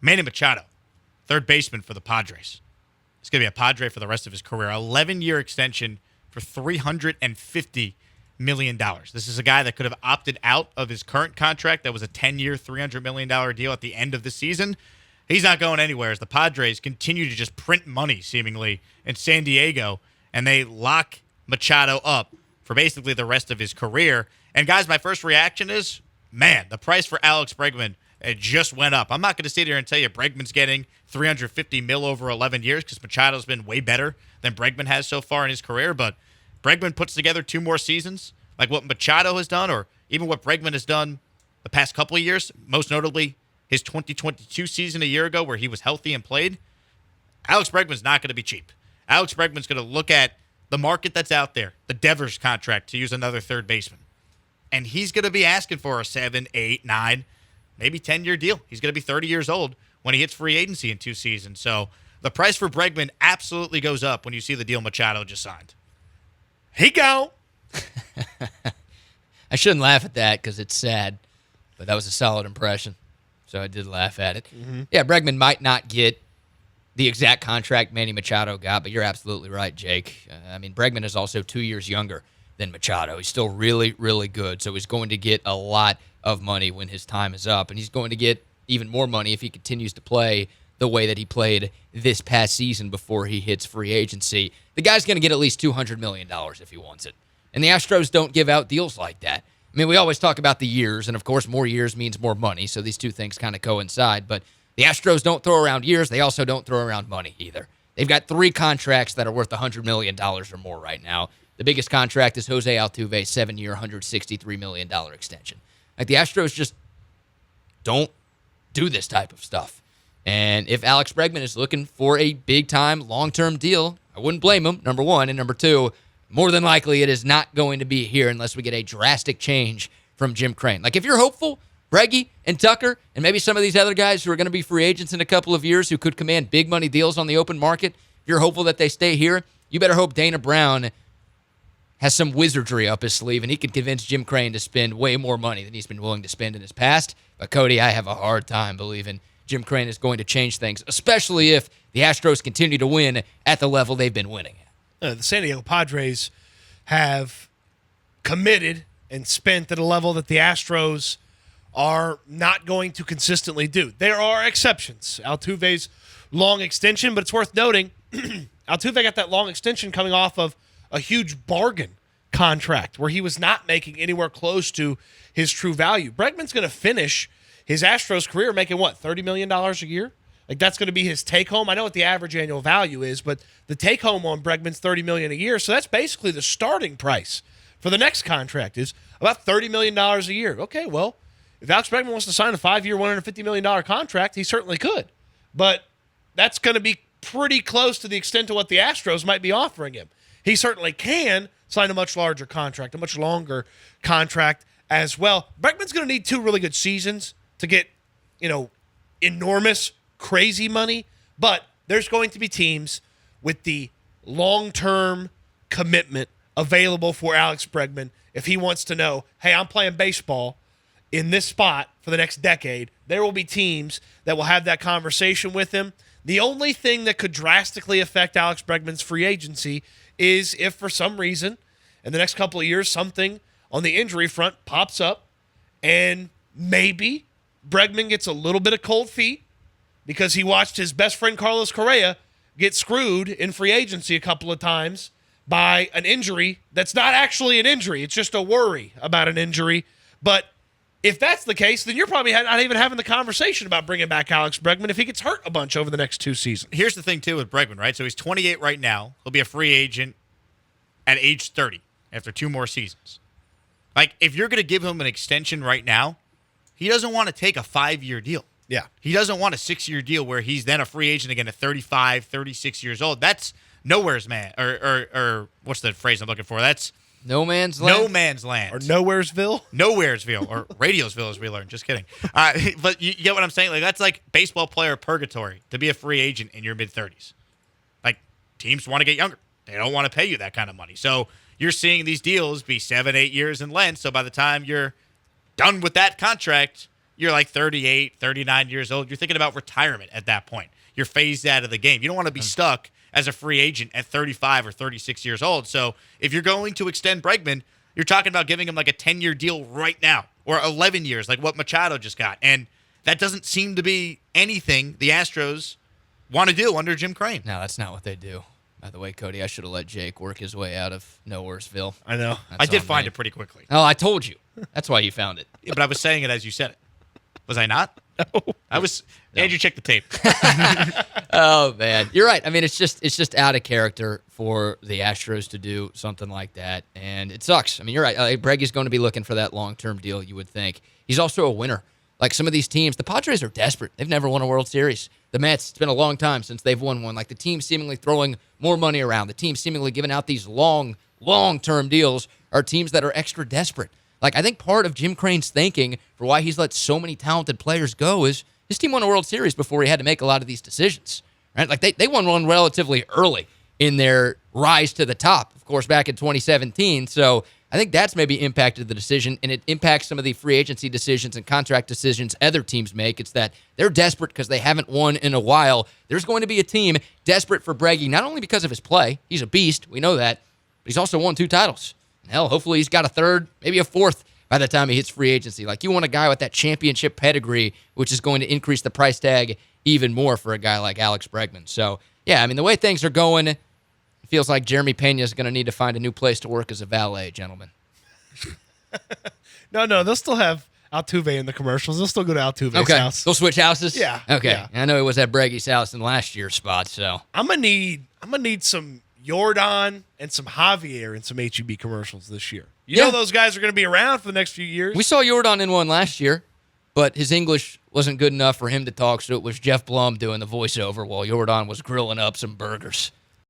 Manny Machado, third baseman for the Padres. He's going to be a Padre for the rest of his career. 11-year extension for $350 million. This is a guy that could have opted out of his current contract. That was a 10-year, $300 million deal at the end of the season. He's not going anywhere as the Padres continue to just print money, seemingly, in San Diego, and they lock Machado up for basically the rest of his career. And, guys, my first reaction is, man, the price for Alex Bregman, it just went up. I'm not going to sit here and tell you Bregman's getting $350 million over 11 years because Machado's been way better than Bregman has so far in his career, but Bregman puts together 2 more seasons, like what Machado has done or even what Bregman has done the past couple of years, most notably his 2022 season a year ago where he was healthy and played. Alex Bregman's not going to be cheap. Alex Bregman's going to look at the market that's out there, the Devers contract, to use another third baseman, and he's going to be asking for a 7, 8, 9, maybe 10-year deal. He's going to be 30 years old when he hits free agency in 2 seasons. So the price for Bregman absolutely goes up when you see the deal Machado just signed. He go. I shouldn't laugh at that because it's sad, but that was a solid impression, so I did laugh at it. Mm-hmm. Yeah, Bregman might not get the exact contract Manny Machado got, but you're absolutely right, Jake. I mean, Bregman is also 2 years younger than Machado. He's still really, really good, so he's going to get a lot of money when his time is up, and he's going to get even more money if he continues to play the way that he played this past season before he hits free agency. The guy's going to get at least $200 million if he wants it. And the Astros don't give out deals like that. I mean, we always talk about the years, and of course more years means more money, so these two things kind of coincide. But the Astros don't throw around years. They also don't throw around money either. They've got 3 contracts that are worth $100 million or more right now. The biggest contract is Jose Altuve, 7-year, $163 million extension. Like, the Astros just don't do this type of stuff. And if Alex Bregman is looking for a big-time, long-term deal, I wouldn't blame him, number one. And number two, more than likely it is not going to be here unless we get a drastic change from Jim Crane. Like, if you're hopeful, Breggy and Tucker and maybe some of these other guys who are going to be free agents in a couple of years who could command big money deals on the open market, if you're hopeful that they stay here, you better hope Dana Brown has some wizardry up his sleeve and he can convince Jim Crane to spend way more money than he's been willing to spend in his past. But, Cody, I have a hard time believing Jim Crane is going to change things, especially if the Astros continue to win at the level they've been winning at. The San Diego Padres have committed and spent at a level that the Astros are not going to consistently do. There are exceptions. Altuve's long extension, but it's worth noting Altuve got that long extension coming off of a huge bargain contract where he was not making anywhere close to his true value. Bregman's going to finish his Astros career making, what, $30 million a year? Like, that's going to be his take-home. I know what the average annual value is, but the take-home on Bregman's $30 million a year, so that's basically the starting price for the next contract is about $30 million a year. Okay, well, if Alex Bregman wants to sign a 5-year, $150 million contract, he certainly could. But that's going to be pretty close to the extent of what the Astros might be offering him. He certainly can sign a much larger contract, a much longer contract as well. Bregman's going to need 2 really good seasons to get, enormous, crazy money. But there's going to be teams with the long-term commitment available for Alex Bregman if he wants to know, hey, I'm playing baseball in this spot for the next decade. There will be teams that will have that conversation with him. The only thing that could drastically affect Alex Bregman's free agency is if for some reason in the next couple of years something on the injury front pops up and maybe Bregman gets a little bit of cold feet because he watched his best friend Carlos Correa get screwed in free agency a couple of times by an injury that's not actually an injury. It's just a worry about an injury. But if that's the case, then you're probably not even having the conversation about bringing back Alex Bregman if he gets hurt a bunch over the next 2 seasons. Here's the thing, too, with Bregman, right? So he's 28 right now. He'll be a free agent at age 30 after 2 more seasons. Like, if you're going to give him an extension right now, he doesn't want to take a 5-year deal. Yeah. He doesn't want a 6-year deal where he's then a free agent again at 35, 36 years old. That's nowhere's man. Or what's the phrase I'm looking for? That's no man's land. No man's land. Or Nowheresville. Nowheresville. Or Radiosville, as we learned. Just kidding. But you get what I'm saying? Like, that's like baseball player purgatory to be a free agent in your mid-30s. Like, teams want to get younger. They don't want to pay you that kind of money. So you're seeing these deals be 7, 8 years in length. So by the time you're done with that contract, you're like 38, 39 years old. You're thinking about retirement at that point. You're phased out of the game. You don't want to be stuck as a free agent at 35 or 36 years old. So if you're going to extend Bregman, you're talking about giving him like a 10-year deal right now or 11 years like what Machado just got. And that doesn't seem to be anything the Astros want to do under Jim Crane. No, that's not what they do. By the way, Cody, I should have let Jake work his way out of Nowheresville. I know. I did find it pretty quickly. Oh, I told you. That's why you found it. Yeah, but I was saying it as you said it. Was I not? No. I was. No. Andrew, check the tape. Oh man, you're right. I mean, it's just out of character for the Astros to do something like that, and it sucks. I mean, you're right. Breggy's going to be looking for that long-term deal. You would think he's also a winner. Like some of these teams, the Padres are desperate. They've never won a World Series. The Mets, it's been a long time since they've won one. Like the team seemingly throwing more money around, the team seemingly giving out these long-term deals are teams that are extra desperate. Like, I think part of Jim Crane's thinking for why he's let so many talented players go is his team won a World Series before he had to make a lot of these decisions, right? Like, they won one relatively early in their rise to the top, of course, back in 2017. So I think that's maybe impacted the decision, and it impacts some of the free agency decisions and contract decisions other teams make. It's that they're desperate because they haven't won in a while. There's going to be a team desperate for Breggy, not only because of his play. He's a beast. We know that. But he's also won 2 titles. Hell, hopefully he's got a third, maybe a fourth by the time he hits free agency. Like, you want a guy with that championship pedigree, which is going to increase the price tag even more for a guy like Alex Bregman. So, yeah, I mean, the way things are going, it feels like Jeremy Pena is going to need to find a new place to work as a valet, gentlemen. No, they'll still have Altuve in the commercials. They'll still go to Altuve's house. They'll switch houses? Yeah. Okay. Yeah. I know it was at Breggy's house in last year's spot, so. I'm gonna need some Jordan and some Javier in some HEB commercials this year. You know those guys are going to be around for the next few years. We saw Jordan in one last year, but his English wasn't good enough for him to talk, so it was Jeff Blum doing the voiceover while Jordan was grilling up some burgers.